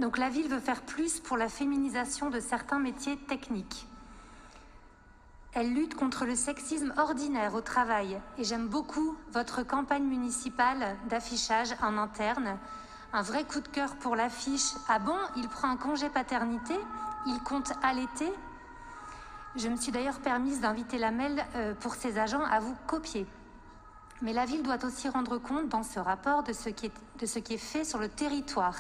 Donc la ville veut faire plus pour la féminisation de certains métiers techniques. Elle lutte contre le sexisme ordinaire au travail et j'aime beaucoup votre campagne municipale d'affichage en interne. Un vrai coup de cœur pour l'affiche. Ah bon, il prend un congé paternité? Il compte allaiter? Je me suis d'ailleurs permise d'inviter la MEL pour ses agents à vous copier. Mais la ville doit aussi rendre compte dans ce rapport de ce qui est fait sur le territoire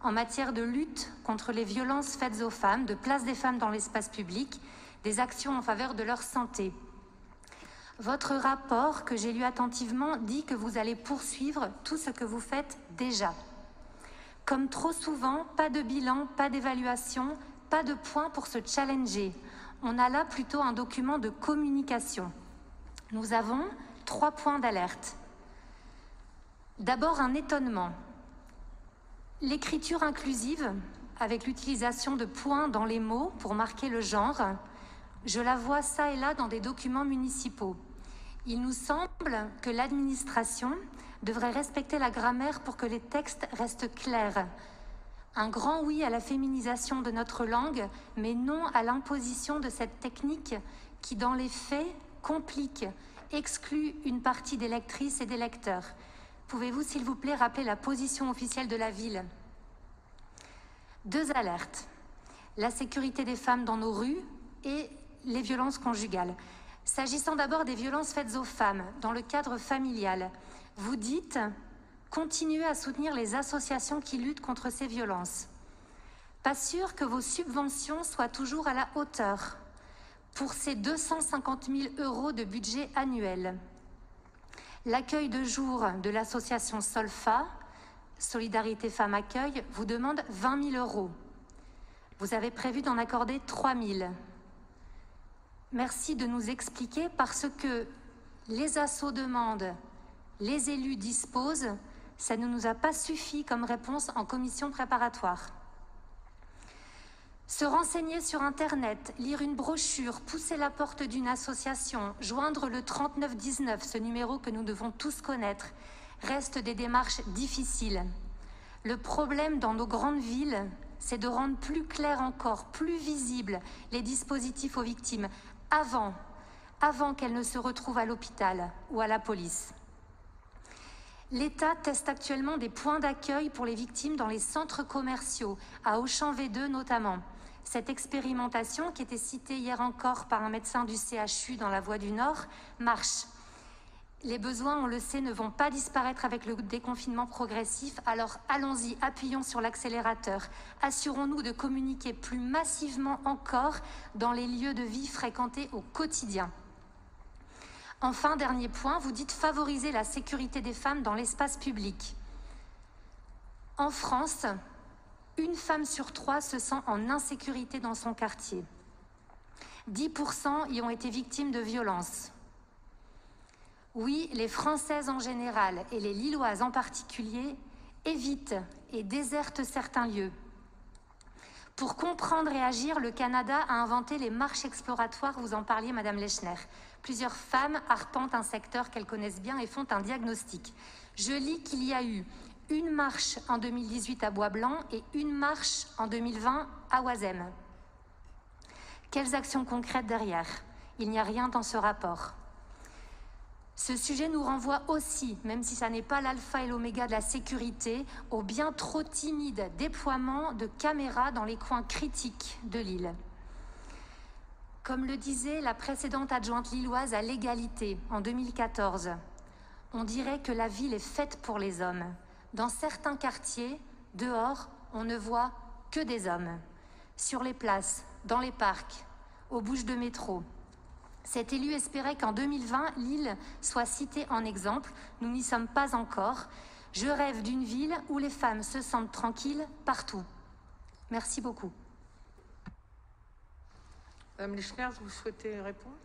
en matière de lutte contre les violences faites aux femmes, de place des femmes dans l'espace public, des actions en faveur de leur santé. Votre rapport, que j'ai lu attentivement, dit que vous allez poursuivre tout ce que vous faites déjà. Comme trop souvent, pas de bilan, pas d'évaluation, pas de points pour se challenger. On a là plutôt un document de communication. Nous avons 3 points d'alerte. D'abord, un étonnement. L'écriture inclusive, avec l'utilisation de points dans les mots pour marquer le genre, je la vois ça et là dans des documents municipaux. Il nous semble que l'administration devrait respecter la grammaire pour que les textes restent clairs. Un grand oui à la féminisation de notre langue, mais non à l'imposition de cette technique qui, dans les faits, complique, exclut une partie des lectrices et des lecteurs. Pouvez-vous, s'il vous plaît, rappeler la position officielle de la ville? 2 alertes. La sécurité des femmes dans nos rues et les violences conjugales. S'agissant d'abord des violences faites aux femmes dans le cadre familial, vous dites « continuez à soutenir les associations qui luttent contre ces violences ». Pas sûr que vos subventions soient toujours à la hauteur pour ces 250 000 € de budget annuel. L'accueil de jour de l'association Solfa, Solidarité Femmes Accueil, vous demande 20 000 €. Vous avez prévu d'en accorder 3 000. Merci de nous expliquer parce que les assos demandent, les élus disposent, ça ne nous a pas suffi comme réponse en commission préparatoire. Se renseigner sur Internet, lire une brochure, pousser la porte d'une association, joindre le 3919, ce numéro que nous devons tous connaître, restent des démarches difficiles. Le problème dans nos grandes villes, c'est de rendre plus clair encore, plus visible les dispositifs aux victimes, avant qu'elles ne se retrouvent à l'hôpital ou à la police. L'État teste actuellement des points d'accueil pour les victimes dans les centres commerciaux, à Auchan V2 notamment. Cette expérimentation, qui était citée hier encore par un médecin du CHU dans la Voix du Nord, marche. Les besoins, on le sait, ne vont pas disparaître avec le déconfinement progressif, alors allons-y, appuyons sur l'accélérateur. Assurons-nous de communiquer plus massivement encore dans les lieux de vie fréquentés au quotidien. Enfin, dernier point, vous dites favoriser la sécurité des femmes dans l'espace public. En France, 1 femme sur 3 se sent en insécurité dans son quartier. 10% y ont été victimes de violences. Oui, les Françaises en général et les Lilloises en particulier évitent et désertent certains lieux. Pour comprendre et agir, le Canada a inventé les marches exploratoires, vous en parliez Madame Lechner. Plusieurs femmes arpentent un secteur qu'elles connaissent bien et font un diagnostic. Je lis qu'il y a eu 1 marche en 2018 à Bois-Blanc et 1 marche en 2020 à Oisem. Quelles actions concrètes derrière? Il n'y a rien dans ce rapport. Ce sujet nous renvoie aussi, même si ça n'est pas l'alpha et l'oméga de la sécurité, au bien trop timide déploiement de caméras dans les coins critiques de l'île. Comme le disait la précédente adjointe lilloise à l'égalité en 2014, on dirait que la ville est faite pour les hommes. Dans certains quartiers, dehors, on ne voit que des hommes. Sur les places, dans les parcs, aux bouches de métro. Cet élu espérait qu'en 2020, l'île soit citée en exemple. Nous n'y sommes pas encore. Je rêve d'une ville où les femmes se sentent tranquilles partout. Merci beaucoup. Madame Lechner, vous souhaitez répondre?